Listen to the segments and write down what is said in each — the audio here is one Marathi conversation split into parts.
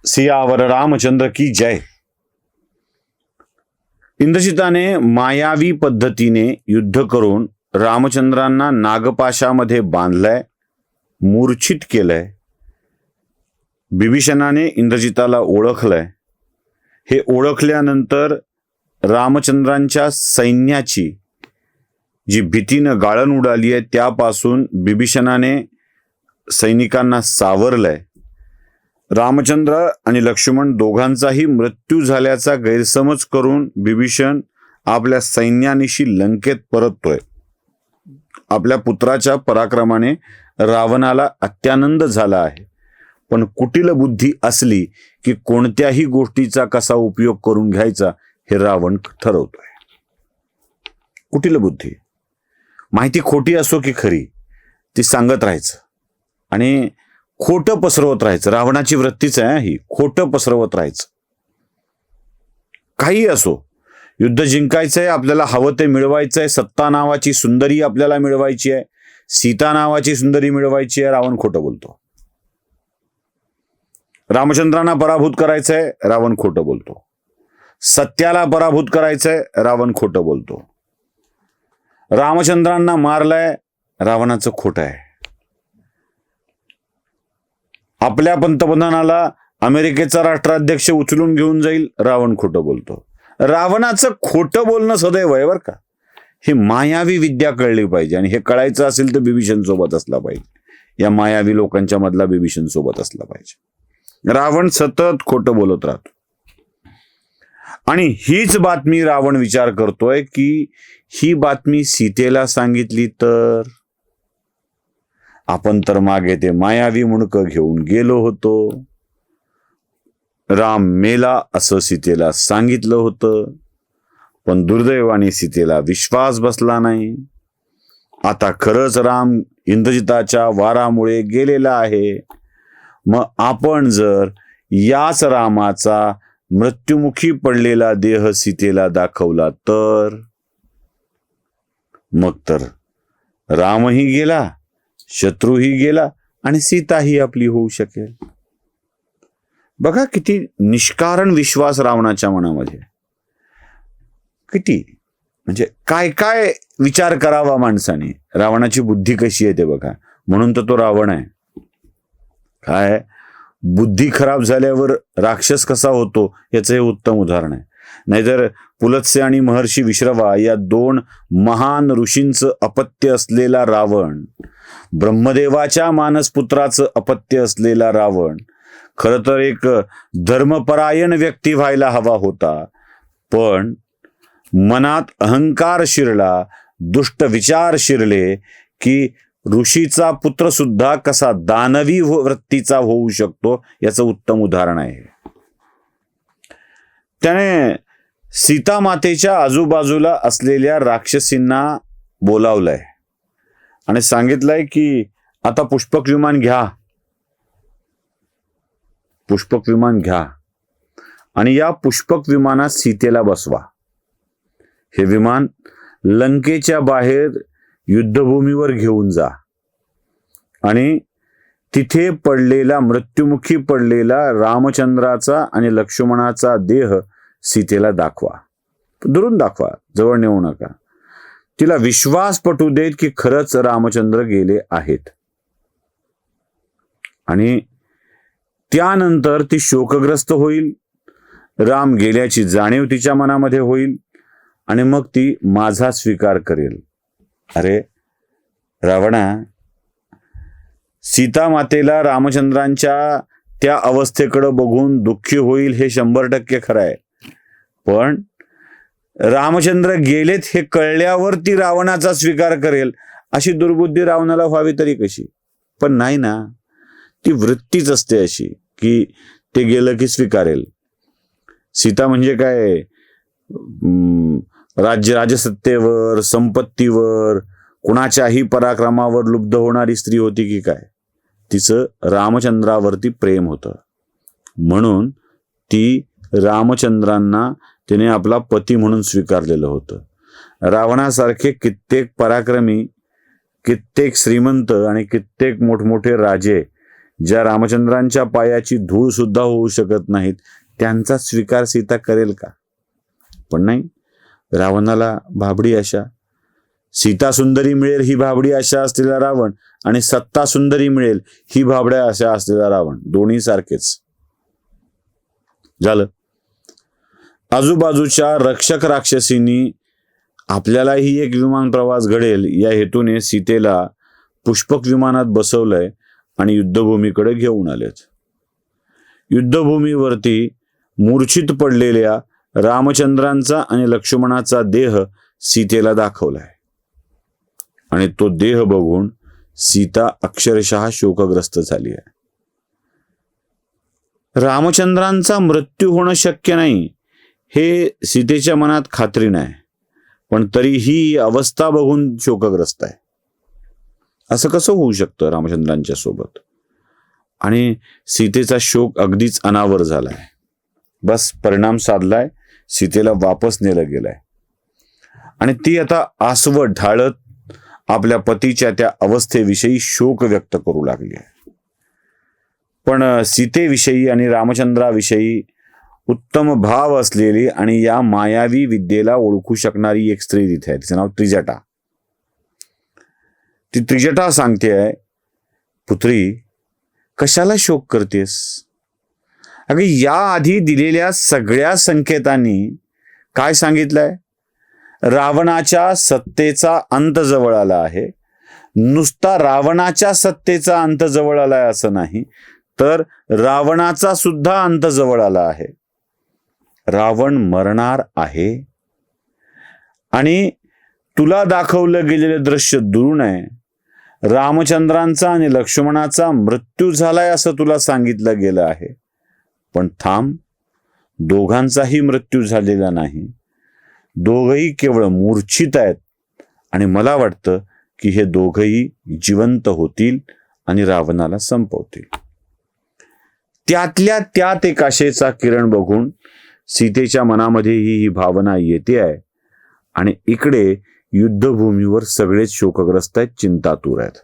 सियावर रामचंद्र की जय. इंद्रजिताने मायावी पद्धतीने युद्ध करून रामचंद्रांना नागपाशामध्ये बांधलंय, मूर्छित केलंय. बिभीषणाने इंद्रजिताला ओळखलंय. हे ओळखल्यानंतर रामचंद्रांच्या सैन्याची जी भीतीनं गाळण उडाली आहे त्यापासून बिभीषणाने सैनिकांना सावरलंय. रामचंद्र आणि लक्ष्मण दोघांचाही मृत्यू झाल्याचा गैरसमज करून बिभीषण आपल्या सैन्यानिशी लंकेत परततोय. आपल्या पुत्राच्या पराक्रमाने रावणाला अत्यानंद झाला आहे, पण कुटिल बुद्धी असली की कोणत्याही गोष्टीचा कसा उपयोग करून घ्यायचा हे रावण ठरवतोय. कुटिल बुद्धी, माहिती खोटी असो की खरी ती सांगत राहायचं आणि खोटं पसरवत राहायचं. रावणाची वृत्तीच आहे ही, खोटं पसरवत राहायचं. काही असो, युद्ध जिंकायचंय, आपल्याला हवं ते मिळवायचंय. सत्ता नावाची सुंदरी आपल्याला मिळवायची आहे, सीता नावाची सुंदरी मिळवायची आहे. रावण खोटं बोलतो. रामचंद्रांना पराभूत करायचंय, रावण खोटं बोलतो. सत्याला पराभूत करायचंय, रावण खोटं बोलतो. रामचंद्रांना मारलंय, रावणाचं खोटं आहे. आपल्या पंतप्रधानाला अमेरिकेचा राष्ट्राध्यक्ष उचलून घेऊन जाईल, रावण खोटं बोलतो. रावणाचं खोटं बोलणं सदैव आहे बरं का. ही मायावी विद्या कळली पाहिजे आणि हे कळायचं असेल तर बिभीषण सोबत असला पाहिजे. या मायावी लोकांच्या मधला बिभीषण सोबत असला पाहिजे. रावण सतत खोटं बोलत राहतो आणि हीच बातमी रावण विचार करतोय की ही बातमी सीतेला सांगितली तर. आपण तर मागे ते मायावी मुंडकं घेऊन गेलो होतो. राम मेला असं सीतेला सांगितलं होतं, पण दुर्दैवाने सीतेला विश्वास बसला नाही. आता खरंच राम इंद्रजिताच्या वारामुळे गेलेला आहे. मग आपण जर याच रामाचा मृत्युमुखी पडलेला देह सीतेला दाखवला तर, मग तर रामही गेला, शत्रूही गेला आणि सीताही आपली होऊ शकेल. बघा किती निष्कारण विश्वास रावणाच्या मनामध्ये. किती म्हणजे काय काय विचार करावा माणसाने. रावणाची बुद्धी कशी आहे ते बघा. म्हणून तर तो रावण आहे. काय बुद्धी खराब झाल्यावर राक्षस कसा होतो याचं हे उत्तम उदाहरण आहे. नाहीतर पुलत्स्य आणि महर्षी विश्रवा या दोन महान ऋषींचं अपत्य असलेला रावण, ब्रह्मदेवाच्या मानसपुत्राचं अपत्य असलेला रावण खरं तर एक धर्मपरायण व्यक्ती व्हायला हवा होता, पण मनात अहंकार शिरला, दुष्ट विचार शिरले की ऋषीचा पुत्र सुद्धा कसा दानवी वृत्तीचा होऊ शकतो याचं उत्तम उदाहरण आहे. त्याने सीता मातेच्या आजूबाजूला असलेल्या राक्षसींना बोलावलंय आणि सांगितलंय की आता पुष्पक विमान घ्या, पुष्पक विमान घ्या आणि या पुष्पक विमानात सीतेला बसवा. हे विमान लंकेच्या बाहेर युद्धभूमीवर घेऊन जा आणि तिथे पडलेला, मृत्युमुखी पडलेला रामचंद्राचा आणि लक्ष्मणाचा देह सीतेला दाखवा. दुरून दाखवा, जवळ नेऊ नका. तिला विश्वास पटू देत की खरंच रामचंद्र गेले आहेत. आणि त्यानंतर ती शोकग्रस्त होईल. राम गेल्याची जाणीव तिच्या मनामध्ये होईल आणि मग ती माझा स्वीकार करेल. अरे रावणा, सीता मातेला रामचंद्रांच्या त्या अवस्थेकडे बघून दुःखी होईल हे 100% खरं आहे, पण रामचंद्र गेलेत हे कळल्यावर ती रावणाचा स्वीकार करेल अशी दुर्बुद्धी रावणाला व्हावी तरी कशी. पण नाही ना, ती वृत्तीच असते अशी की ते गेलं की स्वीकारेल. सीता म्हणजे काय, राजसत्तेवर, संपत्तीवर, कुणाच्याही पराक्रमावर लुब्ध होणारी स्त्री होती की काय. तिचं रामचंद्रावरती प्रेम होतं, म्हणून ती रामचंद्रांना तिने आपला पती म्हणून स्वीकारलेलं होतं. रावणासारखे कित्येक पराक्रमी, कित्येक श्रीमंत आणि कित्येक मोठमोठे राजे ज्या रामचंद्रांच्या पायाची धूळ सुद्धा होऊ शकत नाहीत, त्यांचा स्वीकार सीता करेल का? पण नाही, रावणाला भाबडी आशा. सीता सुंदरी मिळेल ही भाबडी आशा असलेला रावण आणि सत्ता सुंदरी मिळेल ही भाबड्या आशा असलेला रावण, दोन्ही सारखेच झालं. आजूबाजूच्या रक्षक राक्षसींनी आपल्यालाही एक विमान प्रवास घडेल या हेतूने सीतेला पुष्पक विमानात बसवलंय आणि युद्धभूमीकडे घेऊन आलेत. युद्धभूमीवरती मूर्छित पडलेल्या रामचंद्रांचा आणि लक्ष्मणाचा देह सीतेला दाखवलाय आणि तो देह बघून सीता अक्षरशः शोकग्रस्त झाली आहे. रामचंद्रांचा मृत्यू होणं शक्य नाही हे सीतेच्या मनात खात्री नाही, पण तरीही अवस्था बघून शोकग्रस्त आहे. असं कसं होऊ शकतं रामचंद्रांच्या सोबत? आणि सीतेचा शोक अगदीच अनावर झालाय. बस परिणाम साधलाय, सीतेला वापस नेलं गेलंय आणि ती आता आसवं ढाळत आपल्या पतीच्या त्या अवस्थेविषयी शोक व्यक्त करू लागली आहे. पण सीतेविषयी आणि रामचंद्राविषयी उत्तम भाव असलेली आणि या मायावी विद्येला ओळखू शकणारी एक स्त्री तिथे आहे. तिचं नाव त्रिजटा. ती त्रिजटा सांगते आहे, पुत्री कशाला शोक करतेस? अगं या आधी दिलेल्या सगळ्या संकेतांनी काय सांगितलंय? रावणाच्या सत्तेचा अंत जवळ आला आहे. नुसता रावणाच्या सत्तेचा अंत जवळ आलाय असं नाही, तर रावणाचा सुद्धा अंत जवळ आला आहे. रावण मरणार आहे आणि तुला दाखवलं गेलेलं दृश्य दुरून आहे. रामचंद्रांचा आणि लक्ष्मणाचा मृत्यू झालाय असं तुला सांगितलं गेलं आहे. पण थांब, दोघांचाही मृत्यू झालेला नाही. दोघही केवळ मूर्छित आहेत आणि मला वाटतं की हे दोघही जिवंत होतील आणि रावणाला संपवतील. त्यातल्या त्यात एक आशेचा किरण बघून सीतेच्या मनामध्ये ही भावना येते आहे आणि इकडे युद्धभूमीवर सगळेच शोकग्रस्त आहेत, चिंतातूर आहेत.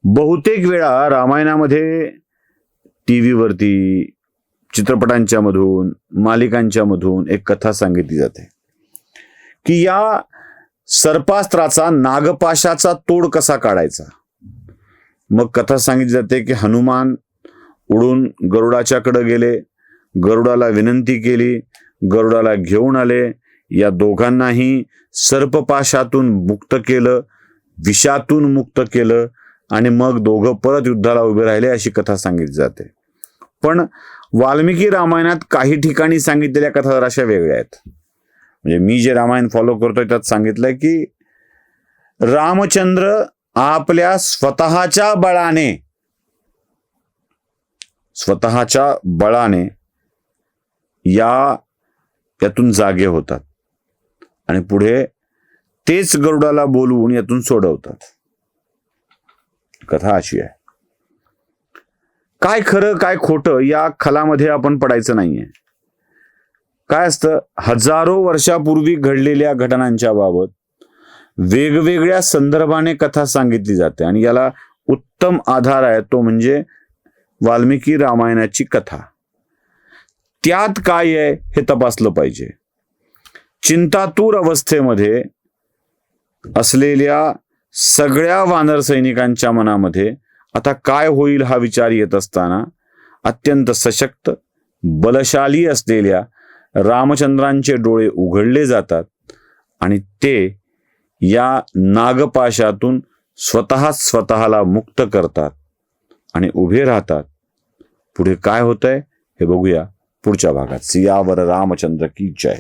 बहुतेक वेळा रामायणामध्ये टीव्हीवरती, चित्रपटांच्या मधून, मालिकांच्या मधून एक कथा सांगितली जाते की या सर्पास्त्राचा, नागपाशाचा तोड कसा काढायचा. मग कथा सांगितली जाते की हनुमान उडून गरुडाच्याकडे गेले, गरुडाला विनंती केली, गरुडाला घेऊन आले, या दोघांनाही सर्पपाशातून मुक्त केलं, विषातून मुक्त केलं आणि मग दोघं परत युद्धाला उभे राहिले, अशी कथा सांगितली जाते. पण वाल्मिकी रामायणात काही ठिकाणी सांगितलेल्या कथा जराशा वेगळ्या आहेत. म्हणजे मी जे रामायण फॉलो करतोय त्यात सांगितलंय की रामचंद्र आपल्या स्वतःच्या बळाने यातून जागे होतात आणि पुढे तेच गरुडाला बोलवून यातून सोडवतात. कथा अशी आहे. काय खरं काय खोटं या खलामध्ये आपण पडायचं नाहीये. काय असतं, हजारो वर्षापूर्वी घडलेल्या घटनांच्या बाबत वेगवेगळ्या संदर्भाने कथा सांगितली जाते आणि याला उत्तम आधार आहे तो म्हणजे वाल्मिकी रामायणाची कथा. त्यात काय आहे हे तपासलं पाहिजे. चिंतातूर अवस्थेमध्ये असलेल्या सगळ्या वानर सैनिकांच्या मनामध्ये आता काय होईल हा विचार येत असताना अत्यंत सशक्त, बलशाली असलेल्या रामचंद्रांचे डोळे उघडले जातात आणि ते या नागपाशातून स्वतःला मुक्त करतात आणि उभे राहतात. पुढे काय होतंय हे बघूया पुढच्या भागात. सियावर रामचंद्र की जय.